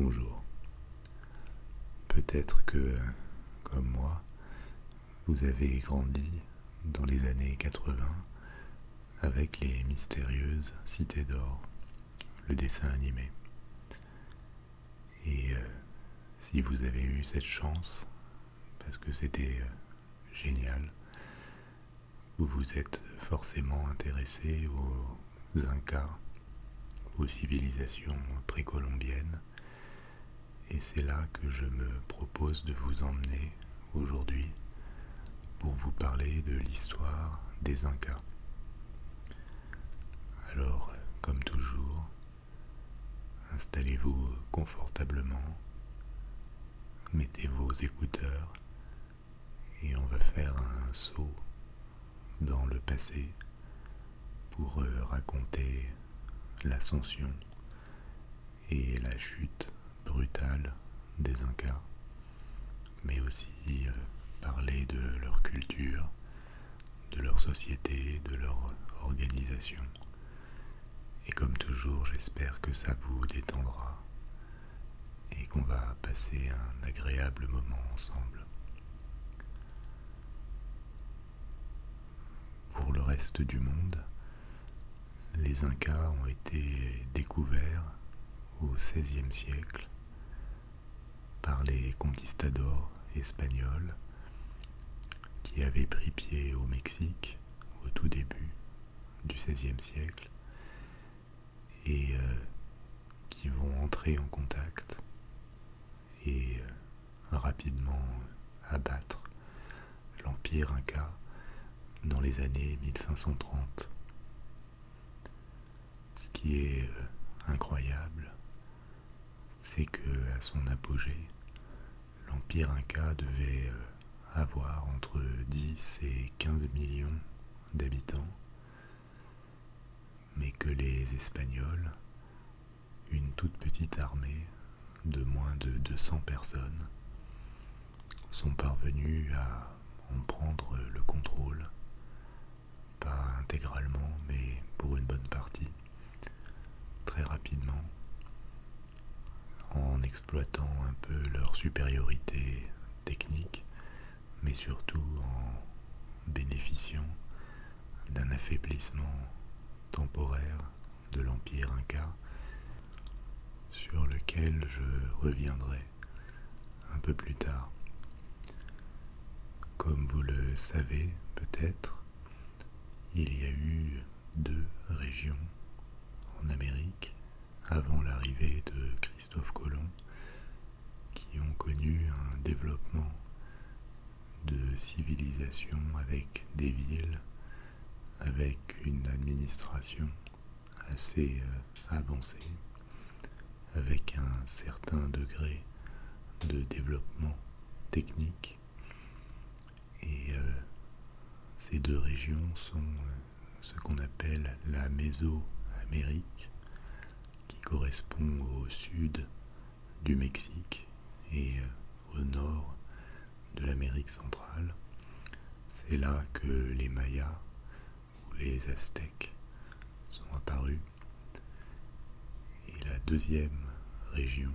Bonjour. Peut-être que, comme moi, vous avez grandi dans les années 80 avec les mystérieuses Cités d'Or, le dessin animé. Et si vous avez eu cette chance, parce que c'était génial, vous vous êtes forcément intéressé aux Incas, aux civilisations précolombiennes, et c'est là que je me propose de vous emmener aujourd'hui pour vous parler de l'histoire des Incas. Alors, comme toujours, installez-vous confortablement, mettez vos écouteurs et on va faire un saut dans le passé pour raconter l'ascension et la chute brutale des Incas, mais aussi parler de leur culture, de leur société, de leur organisation. Et comme toujours, j'espère que ça vous détendra et qu'on va passer un agréable moment ensemble. Pour le reste du monde, les Incas ont été découverts au XVIe siècle par les conquistadors espagnols qui avaient pris pied au Mexique au tout début du XVIe siècle et qui vont entrer en contact et rapidement abattre l'Empire Inca dans les années 1530. Ce qui est incroyable, c'est que à son apogée, l'Empire Inca devait avoir entre 10 et 15 millions d'habitants, mais que les Espagnols, une toute petite armée de moins de 200 personnes, sont parvenus à en prendre le contrôle, pas intégralement, mais pour une bonne partie, très rapidement, en exploitant un peu leur supériorité technique, mais surtout en bénéficiant d'un affaiblissement temporaire de l'Empire Inca, sur lequel je reviendrai un peu plus tard. Comme vous le savez peut-être, il y a eu deux régions en Amérique avant l'arrivée de Christophe Colomb qui ont connu un développement de civilisation avec des villes, avec une administration assez avancée, avec un certain degré de développement technique. Et ces deux régions sont ce qu'on appelle la Mésoamérique, qui correspond au sud du Mexique et au nord de l'Amérique centrale. C'est là que les Mayas ou les Aztèques sont apparus. Et la deuxième région,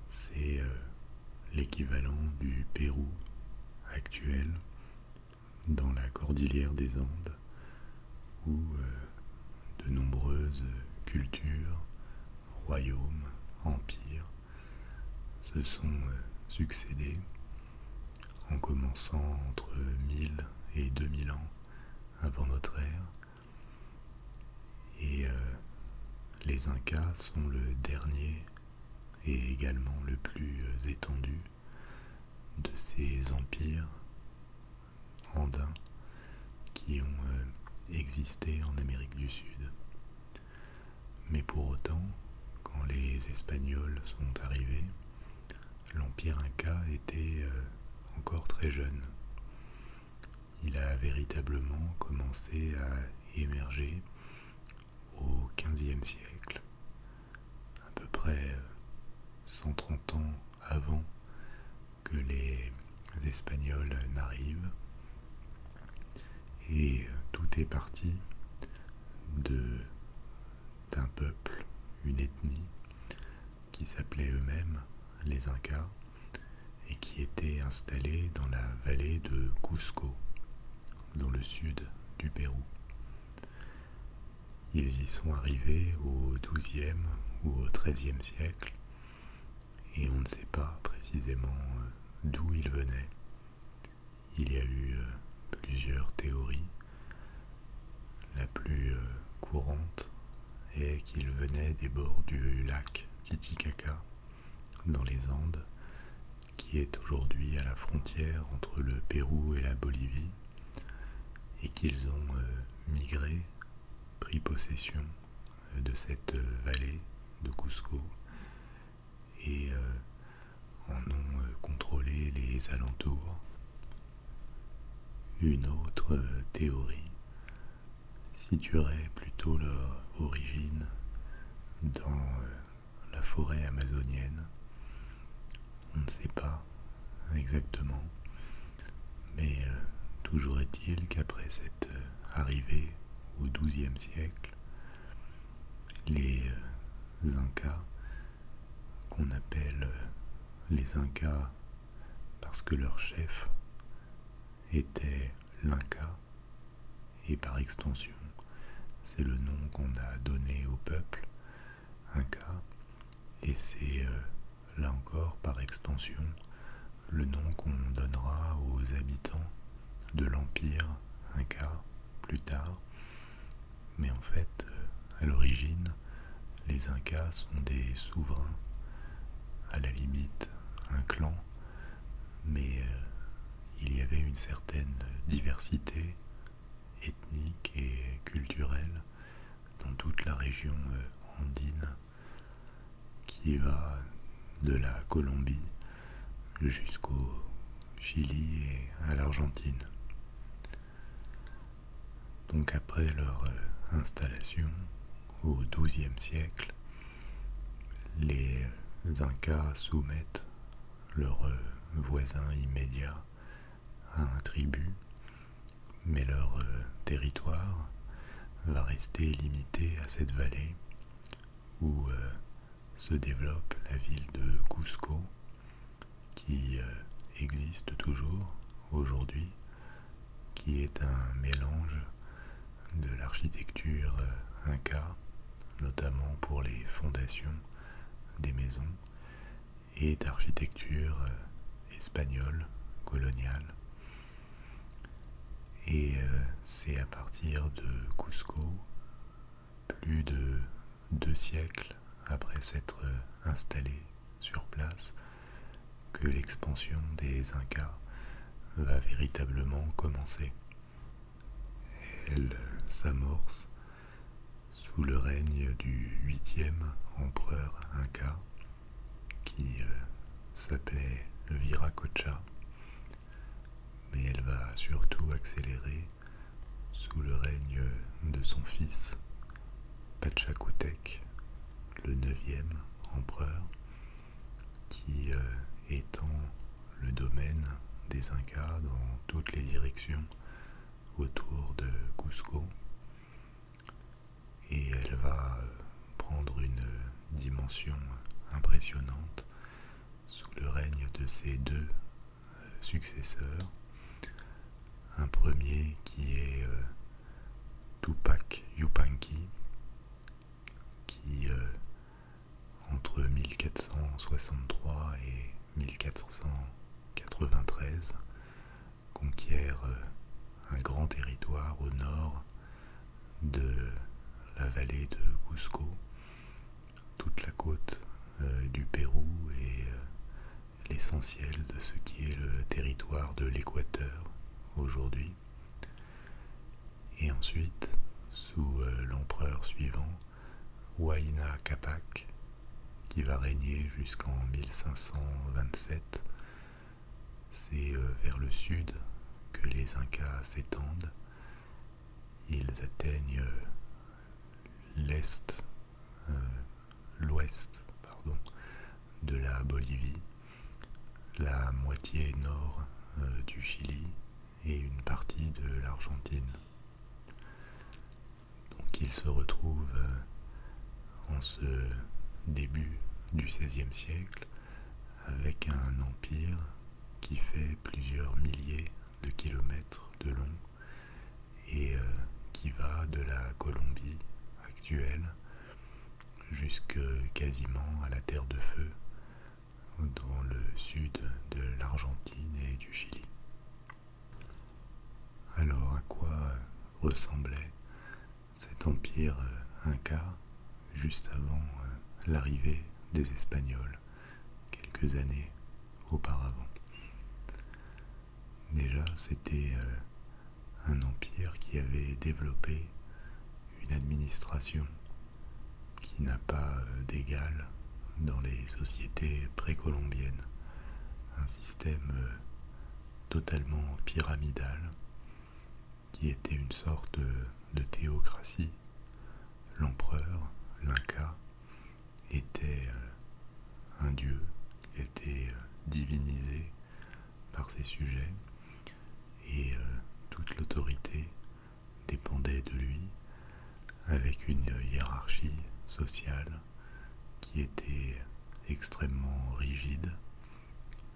c'est l'équivalent du Pérou actuel dans la cordillère des Andes, où de nombreuses cultures, royaumes, empires se sont succédés, en commençant entre 1000 et 2000 ans avant notre ère. Et les Incas sont le dernier et également le plus étendu de ces empires andins qui ont existé en Amérique du Sud. Mais pour autant, quand les Espagnols sont arrivés, l'Empire Inca était encore très jeune. Il a véritablement commencé à émerger au XVe siècle, à peu près 130 ans avant que les Espagnols n'arrivent. Et tout est parti d'un peuple, une ethnie, qui s'appelaient eux-mêmes les Incas et qui étaient installés dans la vallée de Cusco, dans le sud du Pérou. Ils y sont arrivés au XIIe ou au XIIIe siècle et on ne sait pas précisément d'où ils venaient. Il y a eu plusieurs théories. La plus courante est qu'ils venaient des bords du lac Titicaca dans les Andes, qui est aujourd'hui à la frontière entre le Pérou et la Bolivie, et qu'ils ont migré, pris possession de cette vallée de Cusco et en ont contrôlé les alentours. Une autre théorie situerait plutôt leur origine dans la forêt amazonienne. On ne sait pas exactement, mais toujours est-il qu'après cette arrivée au XIIe siècle, les Incas, qu'on appelle les Incas parce que leur chef était l'Inca, et par extension, c'est le nom qu'on a donné au peuple Inca, et c'est là encore par extension le nom qu'on donnera aux habitants de l'Empire Inca plus tard. Mais en fait, à l'origine, les Incas sont des souverains, à la limite un clan, mais il y avait une certaine diversité ethnique et culturelle dans toute la région andine qui va de la Colombie jusqu'au Chili et à l'Argentine. Donc après leur installation au XIIe siècle, les Incas soumettent leurs voisins immédiats à un tribut, mais leur territoire va rester limité à cette vallée où se développe la ville de Cusco, qui existe toujours aujourd'hui, qui est un mélange de l'architecture inca, notamment pour les fondations des maisons, et d'architecture espagnole, coloniale. Et c'est à partir de Cusco, plus de 2 siècles après s'être installé sur place, que l'expansion des Incas va véritablement commencer. Elle s'amorce sous le règne du 8e empereur Inca, qui s'appelait Viracocha, mais elle va surtout accélérer sous le règne de son fils Pachacutec, le 9e empereur, qui étend le domaine des Incas dans toutes les directions autour de Cusco, et elle va prendre une dimension impressionnante sous le règne de ses 2 successeurs. Un premier qui est Tupac Yupanqui, qui entre 1463 et 1493 conquiert un grand territoire au nord de la vallée de Cusco, toute la côte du Pérou et l'essentiel de ce qui est le territoire de l'Équateur aujourd'hui. Et ensuite, sous l'empereur suivant, Huayna Capac, qui va régner jusqu'en 1527, c'est vers le sud que les Incas s'étendent. Ils atteignent l'ouest de la Bolivie, la moitié nord du Chili et une partie de l'Argentine. Donc ils se retrouvent en ce début du XVIe siècle, avec un empire qui fait plusieurs milliers de kilomètres de long et qui va de la Colombie actuelle jusque quasiment à la Terre de Feu dans le sud de l'Argentine et du Chili. Alors à quoi ressemblait cet empire inca juste avant l'arrivée des Espagnols quelques années auparavant? Déjà, c'était un empire qui avait développé une administration qui n'a pas d'égal dans les sociétés précolombiennes. Un système totalement pyramidal qui était une sorte de théocratie. L'empereur, l'Inca, était un dieu, il était divinisé par ses sujets et toute l'autorité dépendait de lui, avec une hiérarchie sociale qui était extrêmement rigide.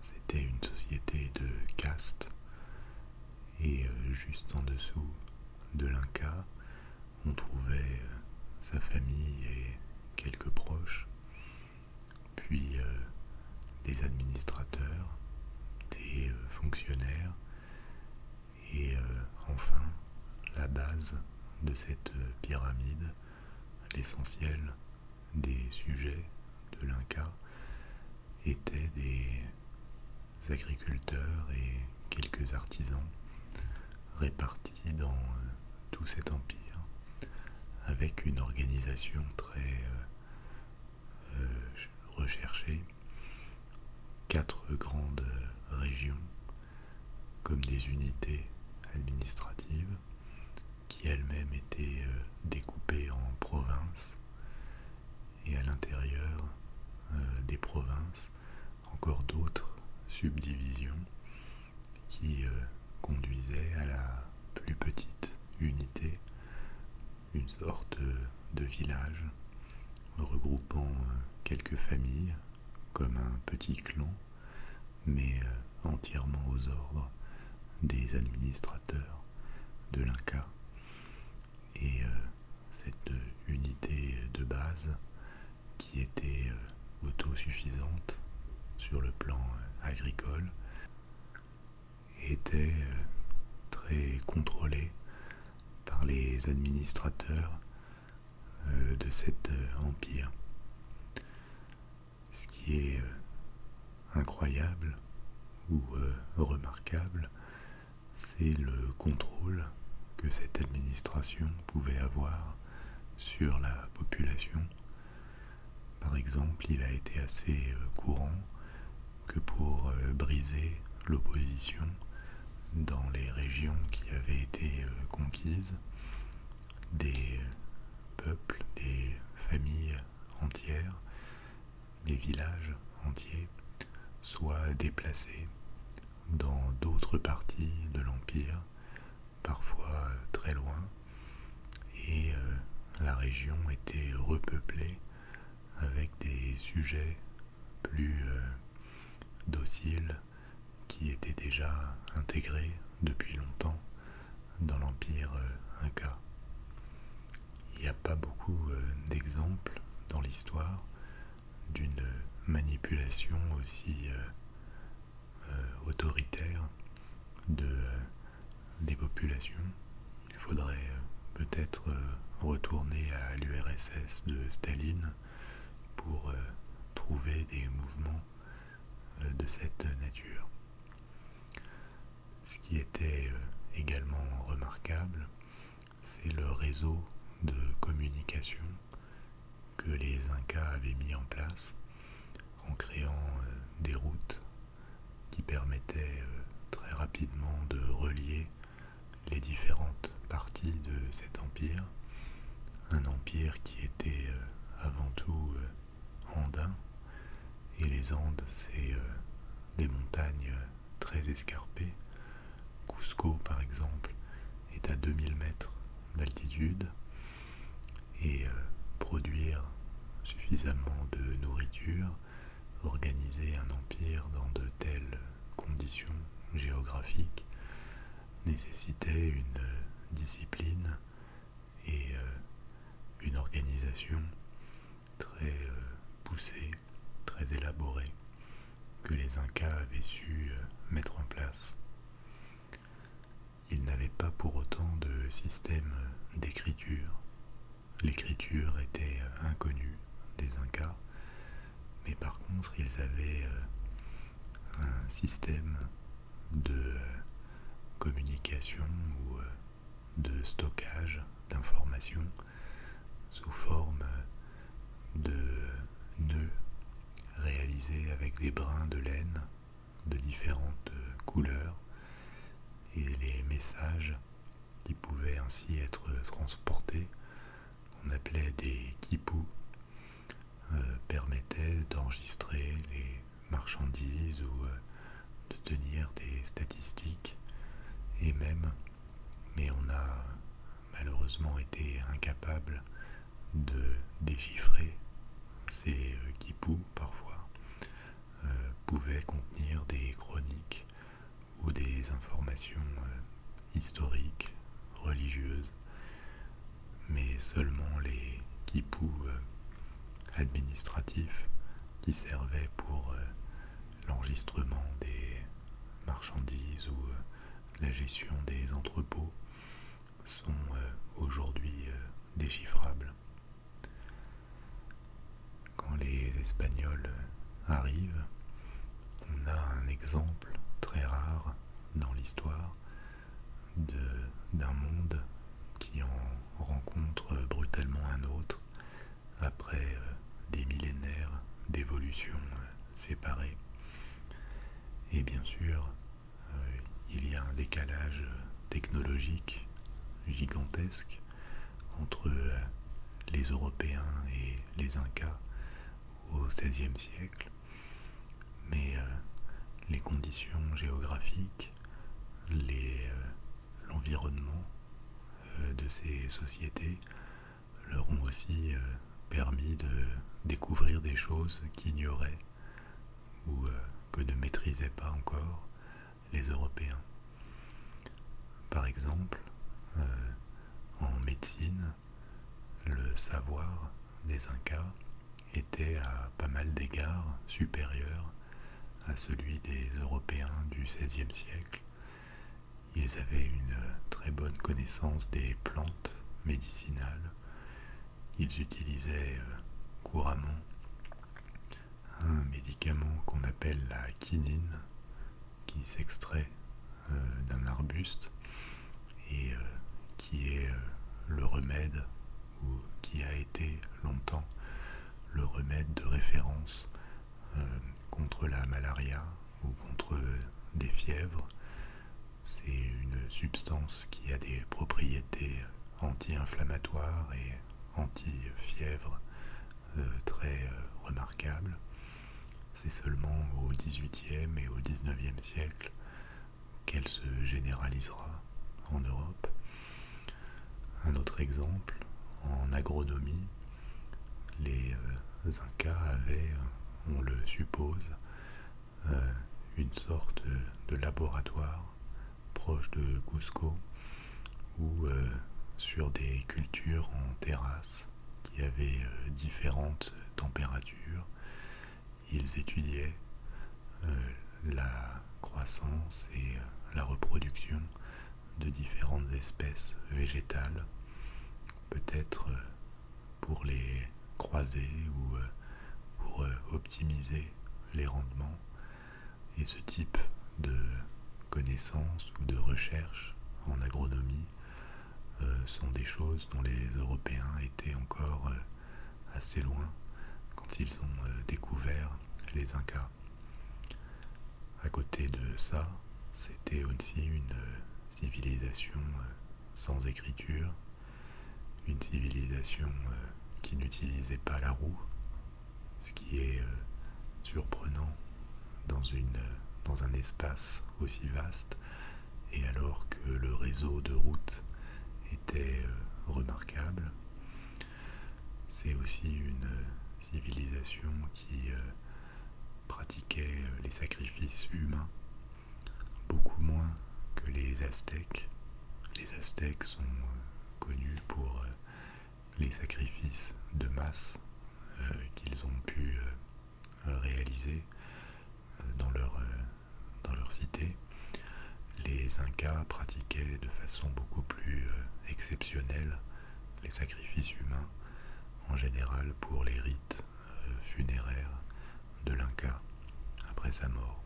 C'était une société de caste et juste en dessous de l'Inca, on trouvait sa famille et quelques proches, puis des administrateurs, des fonctionnaires et enfin la base de cette pyramide, l'essentiel des sujets de l'Inca étaient des agriculteurs et quelques artisans répartis dans tout cet empire avec une organisation très recherchée, 4 grandes régions comme des unités administratives qui elles-mêmes étaient découpées en provinces et à l'intérieur des provinces encore d'autres subdivisions qui conduisaient à la plus petite unité, une sorte de village regroupant quelques familles comme un petit clan, mais entièrement aux ordres des administrateurs de l'Inca. Et cette unité de base qui était autosuffisante sur le plan agricole était très contrôlée par les administrateurs de cet empire. Ce qui est incroyable ou remarquable, c'est le contrôle que cette administration pouvait avoir sur la population. Par exemple, il a été assez courant que pour briser l'opposition dans les régions qui avaient été conquises, des peuples, des familles entières, des villages entiers soient déplacés dans d'autres parties de l'Empire, parfois très loin, et la région était repeuplée avec des sujets plus dociles qui étaient déjà intégrés depuis longtemps dans l'Empire Inca. Il n'y a pas beaucoup d'exemples dans l'histoire d'une manipulation aussi autoritaire des populations. Il faudrait peut-être retourner à l'URSS de Staline pour trouver des mouvements de cette nature. Ce qui était également remarquable, c'est le réseau de communication que les Incas avaient mis en place en créant des routes qui permettaient très rapidement de relier les différentes parties de cet empire, un empire qui était avant tout andin, et les Andes, c'est des montagnes très escarpées. Cusco, par exemple, est à 2000 mètres d'altitude, et produire suffisamment de nourriture mesure, organiser un empire dans de telles conditions géographiques nécessitait une discipline et une organisation très poussée, très élaborée, que les Incas avaient su mettre en place. Ils n'avaient pas pour autant de système d'écriture. L'écriture était inconnue des Incas, mais par contre ils avaient un système de communication ou de stockage d'informations sous forme de nœuds réalisés avec des brins de laine de différentes couleurs, et les messages qui pouvaient ainsi être transportés, qu'on appelait des quipus, permettaient d'enregistrer les marchandises ou de tenir des statistiques, et même, mais on a malheureusement été incapable de déchiffrer ces quipus parfois, pouvaient contenir des chroniques ou des informations historiques, religieuses, mais seulement les quipus administratifs qui servaient pour l'enregistrement des marchandises ou la gestion des entrepôts sont aujourd'hui déchiffrables. Quand les Espagnols arrivent, on a un exemple très rare dans l'histoire d'un monde qui en rencontre brutalement un autre après des millénaires d'évolution séparée. Et bien sûr, il y a un décalage technologique gigantesque entre les Européens et les Incas au XVIe siècle, mais les conditions géographiques, l'environnement de ces sociétés leur ont aussi permis de découvrir des choses qu'ignoraient ou que ne maîtrisaient pas encore les Européens. Par exemple, en médecine, le savoir des Incas était à pas mal d'égards supérieur à celui des Européens du XVIe siècle. Ils avaient une très bonne connaissance des plantes médicinales. Ils utilisaient couramment un médicament qu'on appelle la quinine, qui s'extrait d'un arbuste et qui est le remède, ou qui a été longtemps le remède de référence contre la malaria ou contre des fièvres. C'est une substance qui a des propriétés anti-inflammatoires et anti-fièvre très remarquables. C'est seulement au XVIIIe et au XIXe siècle qu'elle se généralisera en Europe. Un autre exemple, en agronomie, les Incas avaient, on le suppose, une sorte de laboratoire proche de Cusco, où sur des cultures en terrasse qui avaient différentes températures, ils étudiaient la croissance et la reproduction de différentes espèces végétales, peut-être pour les croiser ou pour optimiser les rendements. Et ce type de connaissances ou de recherche en agronomie sont des choses dont les Européens étaient encore assez loin quand ils ont découvert les Incas. À côté de ça, c'était aussi une civilisation sans écriture, une civilisation qui n'utilisait pas la roue, ce qui est surprenant dans un espace aussi vaste, et alors que le réseau de routes était remarquable. C'est aussi une civilisation qui sacrifices humains, beaucoup moins que les Aztèques. Les Aztèques sont connus pour les sacrifices de masse qu'ils ont pu réaliser dans leur cité. Les Incas pratiquaient de façon beaucoup plus exceptionnelle les sacrifices humains, en général pour les rites funéraires de l'Inca après sa mort.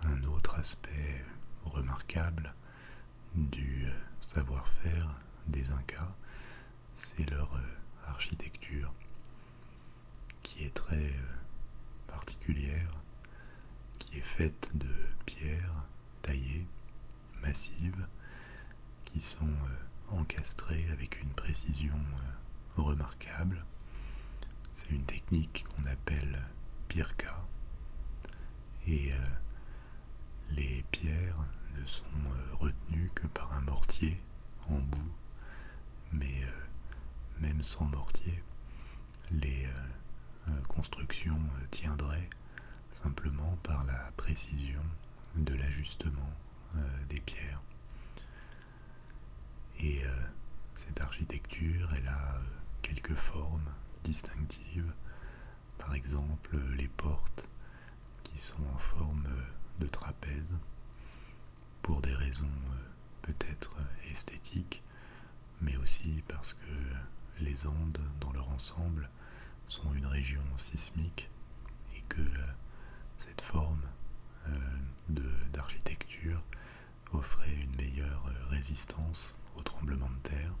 Un autre aspect remarquable du savoir-faire des Incas, c'est leur architecture, qui est très particulière, qui est faite de pierres taillées, massives, qui sont encastrées avec une précision remarquable. C'est une technique qu'on appelle pirca, et les pierres ne sont retenues que par un mortier en bout, mais même sans mortier, les constructions tiendraient simplement par la précision de l'ajustement des pierres. Et cette architecture, elle a quelques formes distinctives, par exemple les portes qui sont en forme de trapèze, pour des raisons peut-être esthétiques, mais aussi parce que les Andes, dans leur ensemble, sont une région sismique, et que cette forme d'architecture offrait une meilleure résistance aux tremblements de terre.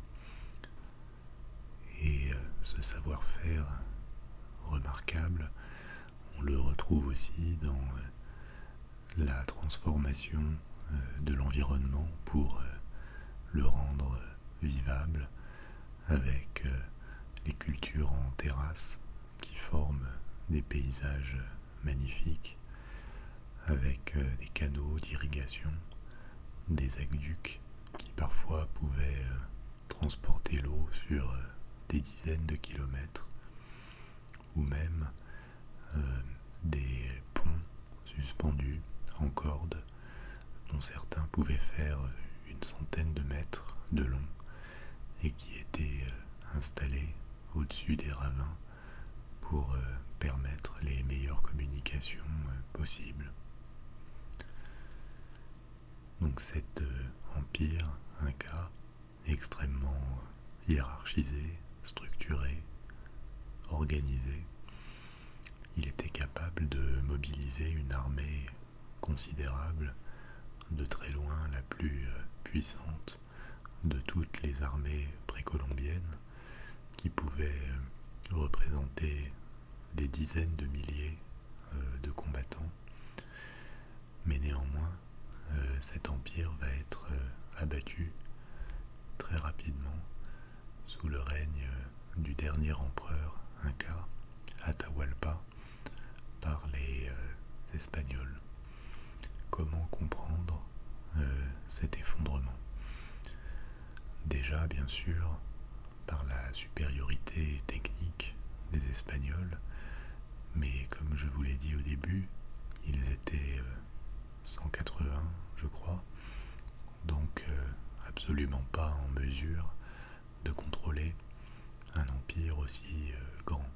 Et ce savoir-faire remarquable, on le retrouve aussi dans la transformation de l'environnement pour le rendre vivable, avec les cultures en terrasse qui forment des paysages magnifiques, avec des canaux d'irrigation, des aqueducs qui parfois pouvaient transporter l'eau sur des dizaines de kilomètres, ou même des ponts suspendus en corde, dont certains pouvaient faire une centaine de mètres de long et qui étaient installés au-dessus des ravins pour permettre les meilleures communications possibles. Donc cet empire Inca, extrêmement hiérarchisé, structuré, organisé, il était capable de mobiliser une armée considérable, de très loin la plus puissante de toutes les armées précolombiennes, qui pouvait représenter des dizaines de milliers de combattants. Mais néanmoins, cet empire va être abattu très rapidement sous le règne du dernier empereur Inca, Atahualpa, par les Espagnols. Comment comprendre cet effondrement? Déjà, bien sûr, par la supériorité technique des Espagnols, mais comme je vous l'ai dit au début, ils étaient 180, je crois, donc absolument pas en mesure de contrôler un empire aussi grand.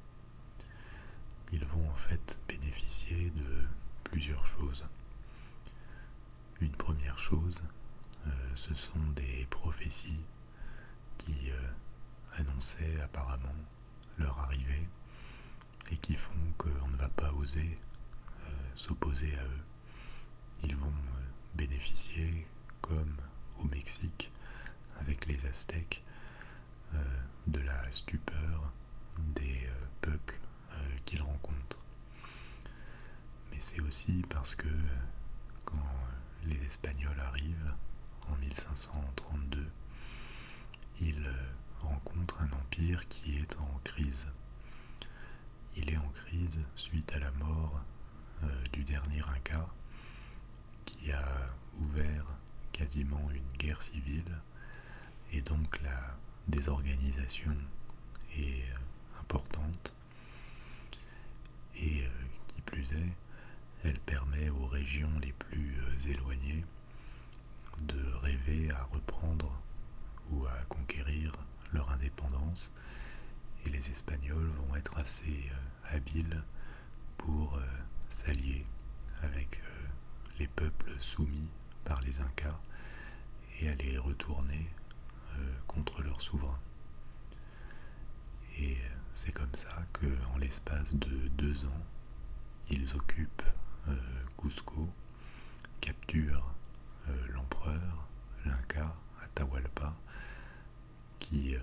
Ils vont en fait bénéficier de plusieurs choses. Une première chose, ce sont des prophéties qui annonçaient apparemment leur arrivée et qui font qu'on ne va pas oser s'opposer à eux. Ils vont bénéficier, comme au Mexique avec les Aztèques, de la stupeur des peuples qu'ils rencontrent. Mais c'est aussi parce que quand les Espagnols arrivent en 1532, ils rencontrent un empire qui est en crise. Il est en crise suite à la mort du dernier Inca, qui a ouvert quasiment une guerre civile, et donc la désorganisation est importante. Et qui plus est, Elle permet aux régions les plus éloignées de rêver à reprendre ou à conquérir leur indépendance, et les Espagnols vont être assez habiles pour s'allier avec les peuples soumis par les Incas et à les retourner contre leurs souverains. Et c'est comme ça qu'en l'espace de 2 ans, ils occupent Cusco, capturent l'empereur, l'Inca Atahualpa, qui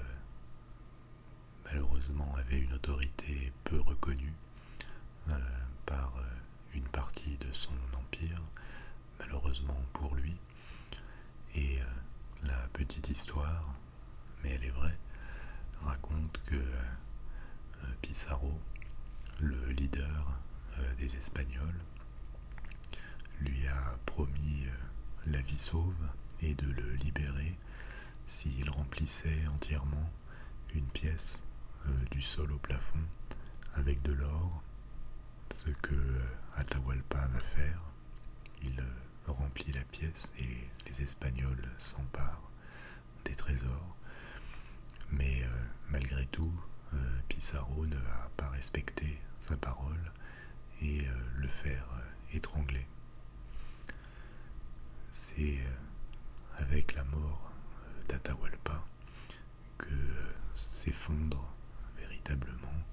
malheureusement avait une autorité peu reconnue par une partie de son empire, malheureusement pour lui. Et la petite histoire, mais elle est vraie, raconte que Pizarro, le leader des Espagnols, lui a promis la vie sauve et de le libérer s'il remplissait entièrement une pièce du sol au plafond avec de l'or, ce que Atahualpa va faire. Il remplit la pièce et les Espagnols s'emparent des trésors. Mais malgré tout, Pizarro ne va pas respecter sa parole et le faire étrangler. C'est avec la mort d'Atahualpa que s'effondre véritablement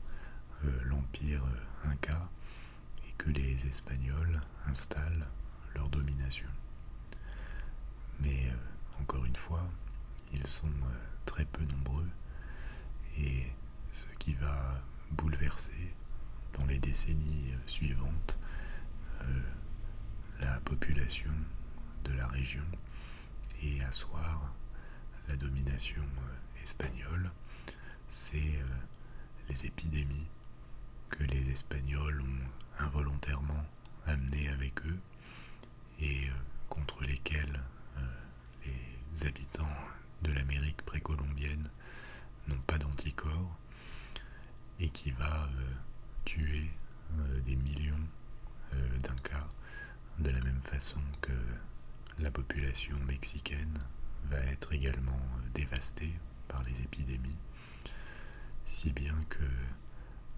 l'empire Inca et que les Espagnols installent leur domination. Mais encore une fois, ils sont très peu nombreux, et ce qui va bouleverser dans les décennies suivantes la population de la région et asseoir la domination espagnole, c'est les épidémies que les Espagnols ont involontairement amenées avec eux et contre lesquelles les habitants de l'Amérique précolombienne n'ont pas d'anticorps, et qui va tuer des millions d'Incas de la même façon que la population mexicaine va être également dévastée par les épidémies, si bien que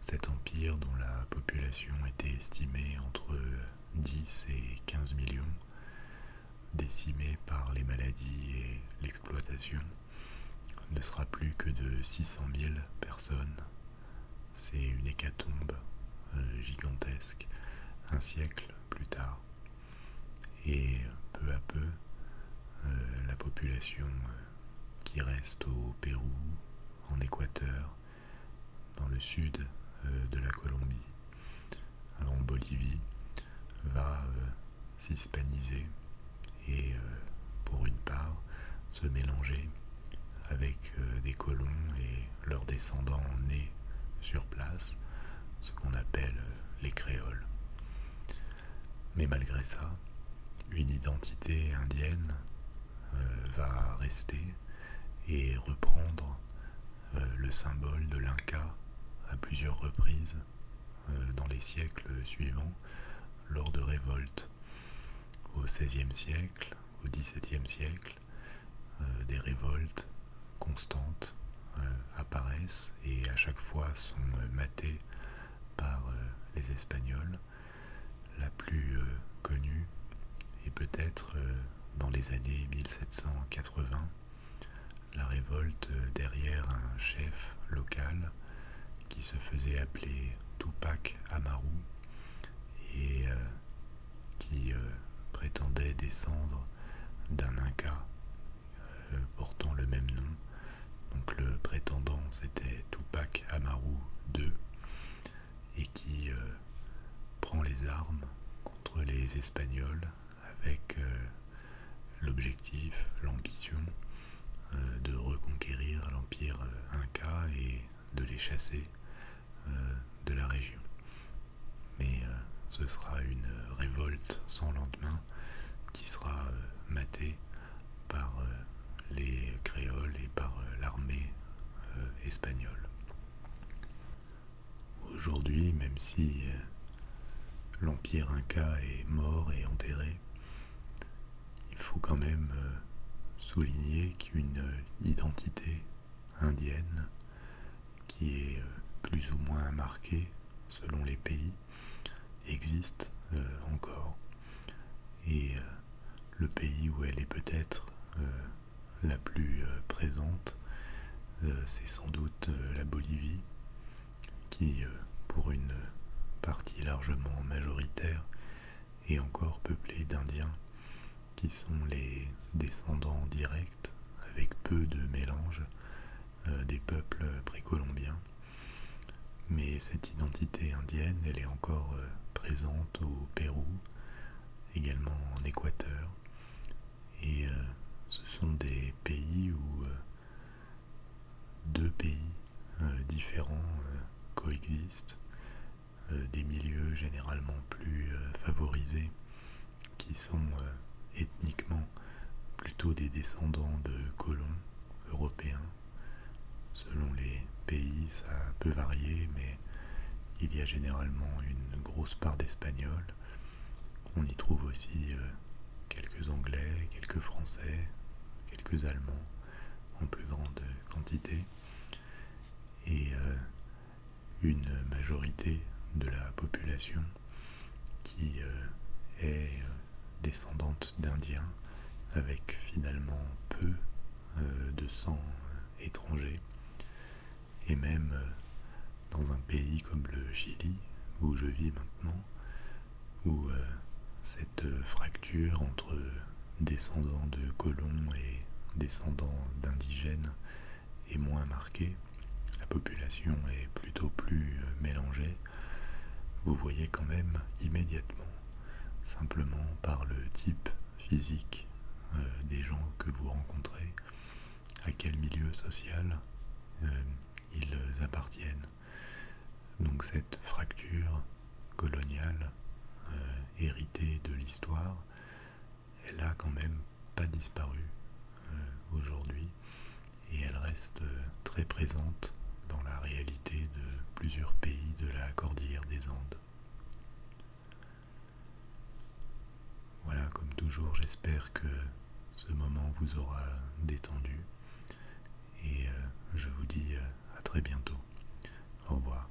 cet empire, dont la population était estimée entre 10 et 15 millions, décimé par les maladies et l'exploitation, ne sera plus que de 600 000 personnes. C'est une hécatombe gigantesque, un siècle plus tard. Et peu à peu, la population qui reste au Pérou, en Équateur, dans le sud de la Colombie, en Bolivie, va s'hispaniser et pour une part se mélanger avec des colons et leurs descendants nés sur place, ce qu'on appelle les créoles. Mais malgré ça, une identité indienne va rester et reprendre le symbole de l'Inca à plusieurs reprises dans les siècles suivants, lors de révoltes. Au XVIe siècle, au XVIIe siècle, des révoltes constantes apparaissent et à chaque fois sont matées par les Espagnols. La plus connue est peut-être dans les années 1780, la révolte derrière un chef local qui se faisait appeler Tupac Amaru et qui prétendait descendre d'un Inca portant le même nom. Donc le prétendant, c'était Tupac Amaru II, et qui prend les armes contre les Espagnols avec l'objectif, l'ambition de reconquérir l'empire Inca et de les chasser de la région. Mais ce sera une révolte sans lendemain qui sera matée par les créoles et par l'armée espagnole. Aujourd'hui, même si l'empire Inca est mort et enterré, il faut quand même souligner qu'une identité indienne qui est plus ou moins marquée selon les pays existe encore. Et le pays où elle est peut-être la plus présente, c'est sans doute la Bolivie, qui, pour une partie largement majoritaire, est encore peuplée d'Indiens, qui sont les descendants directs, avec peu de mélange, des peuples précolombiens. Mais cette identité indienne, elle est encore présente au Pérou, également en Équateur. Et ce sont des pays où deux pays différents coexistent, des milieux généralement plus favorisés, qui sont ethniquement plutôt des descendants de colons européens. Selon les pays, ça peut varier, mais il y a généralement une grosse part d'Espagnols. On y trouve aussi quelques Anglais, quelques Français, quelques Allemands en plus grande quantité, et une majorité de la population qui est descendante d'Indiens, avec finalement peu de sang étranger. Et même dans un pays comme le Chili, où je vis maintenant, où cette fracture entre descendants de colons et descendants d'indigènes est moins marquée, la population est plutôt plus mélangée, vous voyez quand même immédiatement, simplement par le type physique des gens que vous rencontrez, à quel milieu social ils appartiennent. Donc cette fracture coloniale héritée de l'histoire, elle a quand même pas disparu aujourd'hui, et elle reste très présente dans la réalité de plusieurs pays de la cordillère des Andes. Voilà, comme toujours, j'espère que ce moment vous aura détendu, et je vous dis à très bientôt. Au revoir.